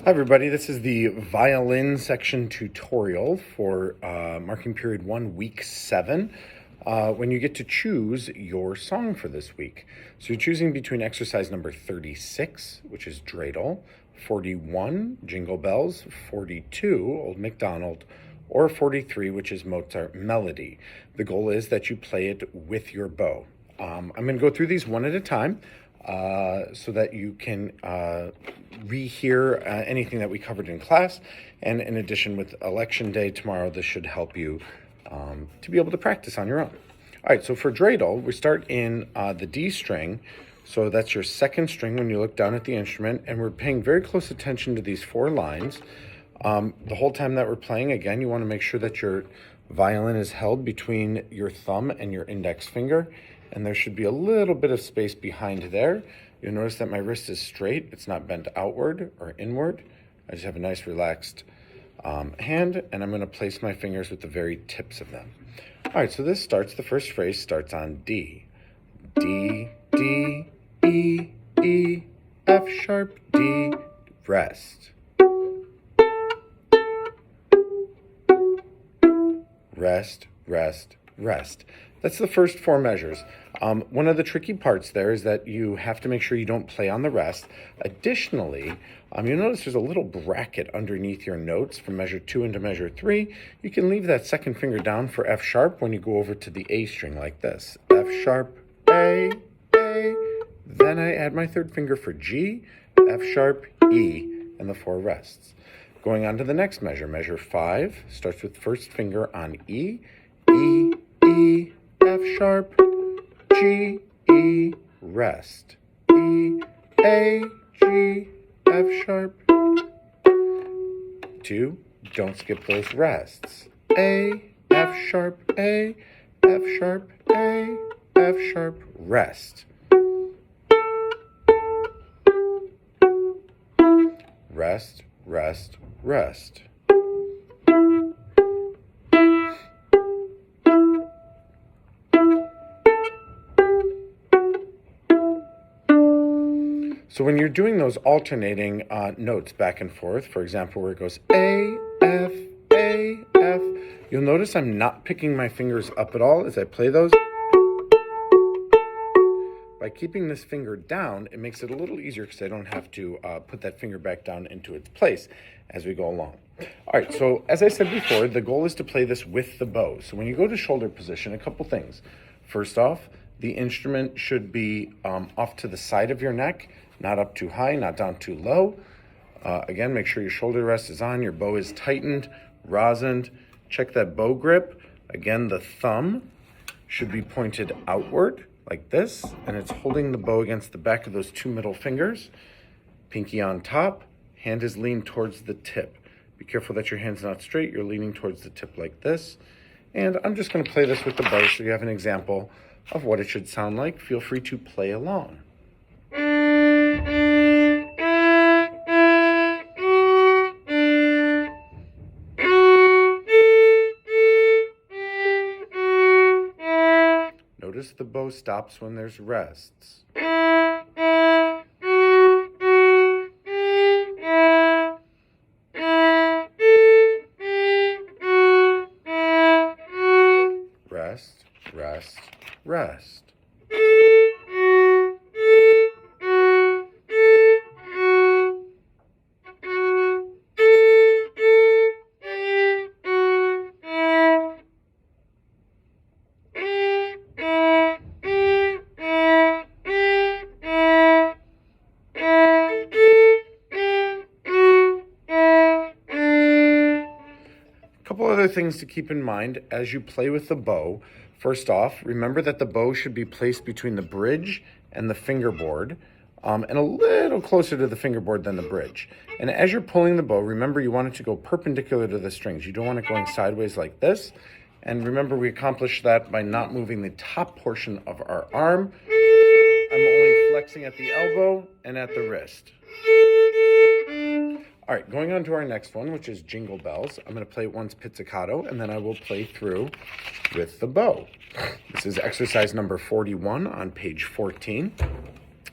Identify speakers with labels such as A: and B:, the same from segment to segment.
A: Hi everybody, this is the violin section tutorial for marking period 1, week 7, when you get to choose your song for this week. So you're choosing between exercise number 36, which is Dreidel, 41, Jingle Bells, 42, Old MacDonald, or 43, which is Mozart Melody. The goal is that you play it with your bow. I'm going to go through these one at a time so that you can rehear anything that we covered in class. And in addition, with election day tomorrow, this should help you to be able to practice on your own. All right, so for Dreidel, we start in the D string. So that's your second string when you look down at the instrument, and we're paying very close attention to these 4 lines. The whole time that we're playing, again, you want to make sure that your violin is held between your thumb and your index finger, and there should be a little bit of space behind there. You'll notice that my wrist is straight. It's not bent outward or inward. I just have a nice relaxed hand, and I'm going to place my fingers with the very tips of them. All right, so this starts, the first phrase starts on D. D, D, E, E, F sharp, D, rest. Rest, rest, rest. That's the first 4 measures. One of the tricky parts there is that you have to make sure you don't play on the rest. Additionally, you'll notice there's a little bracket underneath your notes from measure 2 into measure 3. You can leave that second finger down for F sharp when you go over to the A string like this. F sharp, A. Then I add my third finger for G, F sharp, E, and the 4 rests. Going on to the next measure, measure 5, starts with first finger on E, E, E, F sharp, G, E, rest. E, A, G, F sharp. 2, don't skip those rests. A, F sharp, A, F sharp, A, F sharp, rest. Rest, rest, rest. So when you're doing those alternating notes back and forth, for example, where it goes A, F, you'll notice I'm not picking my fingers up at all as I play those. By keeping this finger down, it makes it a little easier because I don't have to put that finger back down into its place as we go along. All right, so as I said before, the goal is to play this with the bow. So when you go to shoulder position, a couple things. First off, the instrument should be off to the side of your neck, not up too high, not down too low. Again, make sure your shoulder rest is on, your bow is tightened, rosined. Check that bow grip. Again, the thumb should be pointed outward like this, and it's holding the bow against the back of those 2 middle fingers. Pinky on top, hand is leaned towards the tip. Be careful that your hand's not straight, you're leaning towards the tip like this. And I'm just going to play this with the bow so you have an example of what it should sound like. Feel free to play along. Notice the bow stops when there's rests. Rest, rest, rest. Couple other things to keep in mind as you play with the bow. First off, remember that the bow should be placed between the bridge and the fingerboard, and a little closer to the fingerboard than the bridge. And as you're pulling the bow, remember you want it to go perpendicular to the strings. You don't want it going sideways like this. And remember, we accomplish that by not moving the top portion of our arm. I'm only flexing at the elbow and at the wrist. All right, going on to our next one, which is Jingle Bells. I'm going to play it once pizzicato, and then I will play through with the bow. This is exercise number 41 on page 14.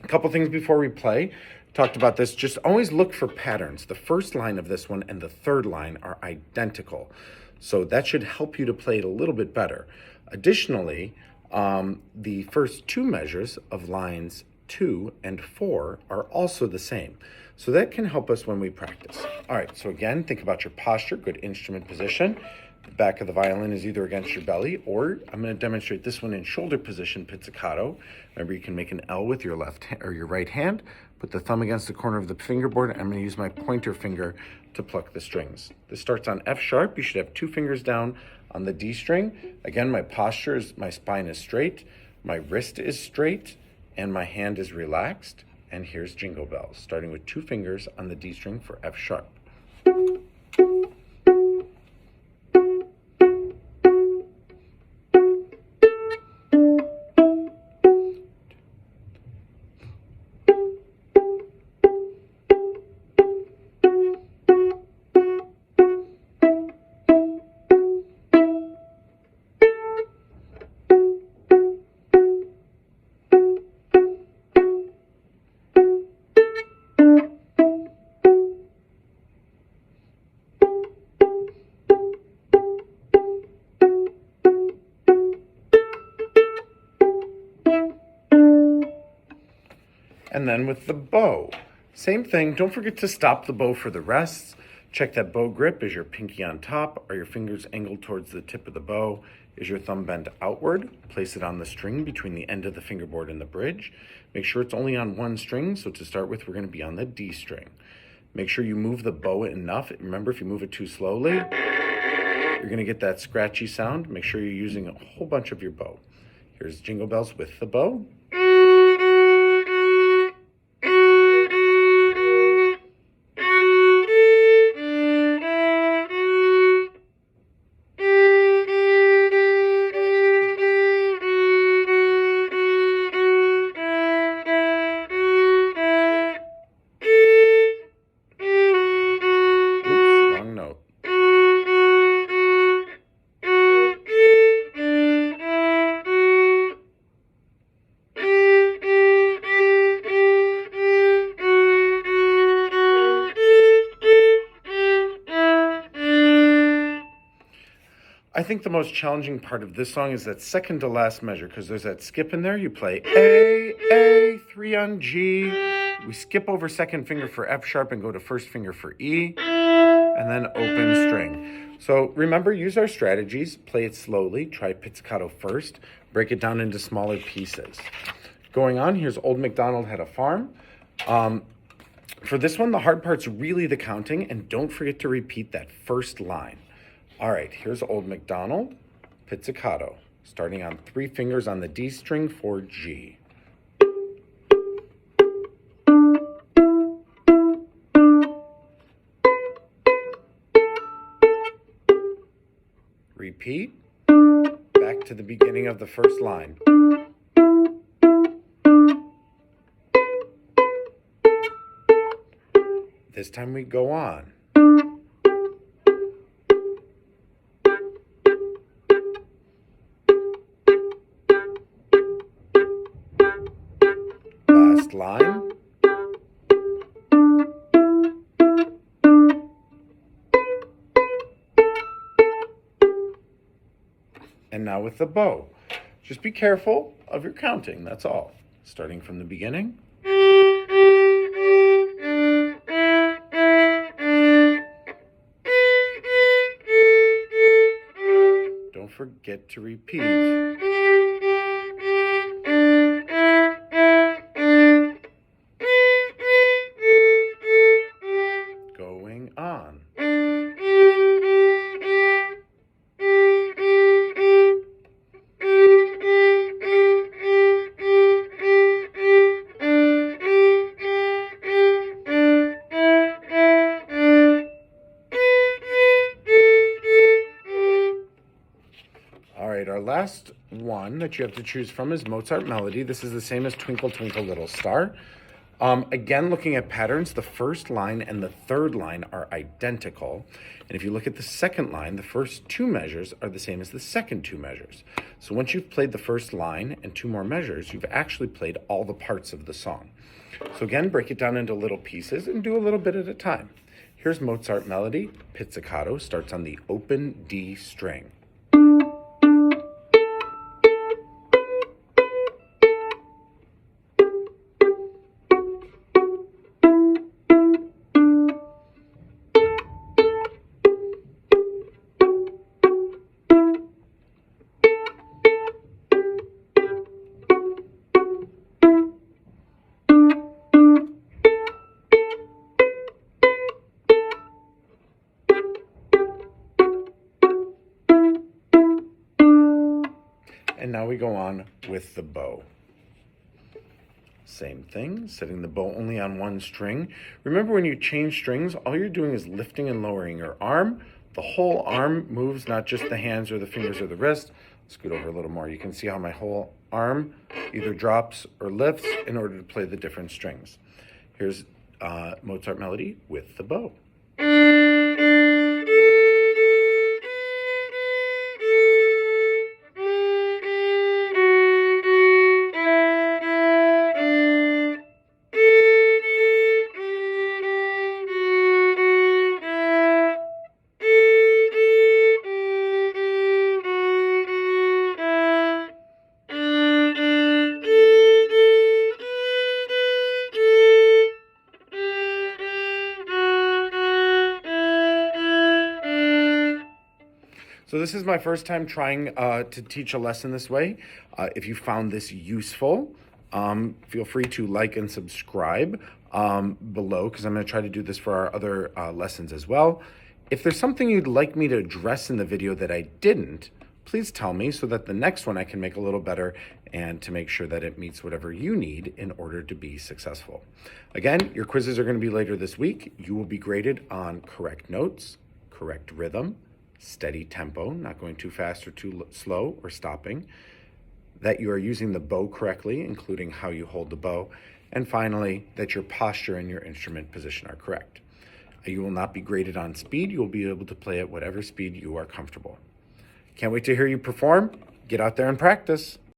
A: A couple things before we play. talked about this. Just always look for patterns. The first line of this one and the third line are identical. So that should help you to play it a little bit better. Additionally, the first two measures of lines 2 and 4 are also the same. So that can help us when we practice. All right, so again, think about your posture, good instrument position. The back of the violin is either against your belly, or I'm going to demonstrate this one in shoulder position pizzicato. Remember, you can make an L with your left hand or your right hand. Put the thumb against the corner of the fingerboard. I'm going to use my pointer finger to pluck the strings. This starts on F sharp. You should have 2 fingers down on the D string. Again, my posture is, my spine is straight, my wrist is straight, and my hand is relaxed. And here's Jingle Bells, starting with 2 fingers on the D string for F sharp. And then with the bow, same thing. Don't forget to stop the bow for the rests. Check that bow grip. Is your pinky on top? Are your fingers angled towards the tip of the bow? Is your thumb bent outward? Place it on the string between the end of the fingerboard and the bridge. Make sure it's only on one string. So to start with, we're going to be on the D string. Make sure you move the bow enough. Remember, if you move it too slowly, you're going to get that scratchy sound. Make sure you're using a whole bunch of your bow. Here's Jingle Bells with the bow. I think the most challenging part of this song is that second to last measure, because there's that skip in there. You play A, 3 on G. We skip over second finger for F sharp and go to first finger for E, and then open string. So remember, use our strategies. Play it slowly. Try pizzicato first. Break it down into smaller pieces. Going on, here's Old MacDonald Had a Farm. For this one, the hard part's really the counting, and don't forget to repeat that first line. All right, here's Old MacDonald, pizzicato, starting on 3 fingers on the D string for G. Repeat, back to the beginning of the first line. This time we go on. Last line. And now with the bow. Just be careful of your counting, that's all. Starting from the beginning. Don't forget to repeat. Going on. All right, our last one that you have to choose from is Mozart Melody. This is the same as Twinkle, Twinkle, Little Star. Again, looking at patterns, the first line and the third line are identical. And if you look at the second line, the first two measures are the same as the second two measures. So once you've played the first line and two more measures, you've actually played all the parts of the song. So again, break it down into little pieces and do a little bit at a time. Here's Mozart melody. Pizzicato starts on the open D string. And now we go on with the bow. Same thing, setting the bow only on one string. Remember, when you change strings, all you're doing is lifting and lowering your arm. The whole arm moves, not just the hands or the fingers or the wrist. Scoot over a little more. You can see how my whole arm either drops or lifts in order to play the different strings. Here's Mozart melody with the bow. So this is my first time trying to teach a lesson this way. If you found this useful, feel free to like and subscribe below, because I'm going to try to do this for our other lessons as well. If there's something you'd like me to address in the video that I didn't, please tell me so that the next one I can make a little better and to make sure that it meets whatever you need in order to be successful. Again, your quizzes are going to be later this week. You will be graded on correct notes, correct rhythm, steady tempo, not going too fast or too slow or stopping, that you are using the bow correctly, including how you hold the bow, and finally, that your posture and your instrument position are correct. You will not be graded on speed. You will be able to play at whatever speed you are comfortable. Can't wait to hear you perform. Get out there and practice.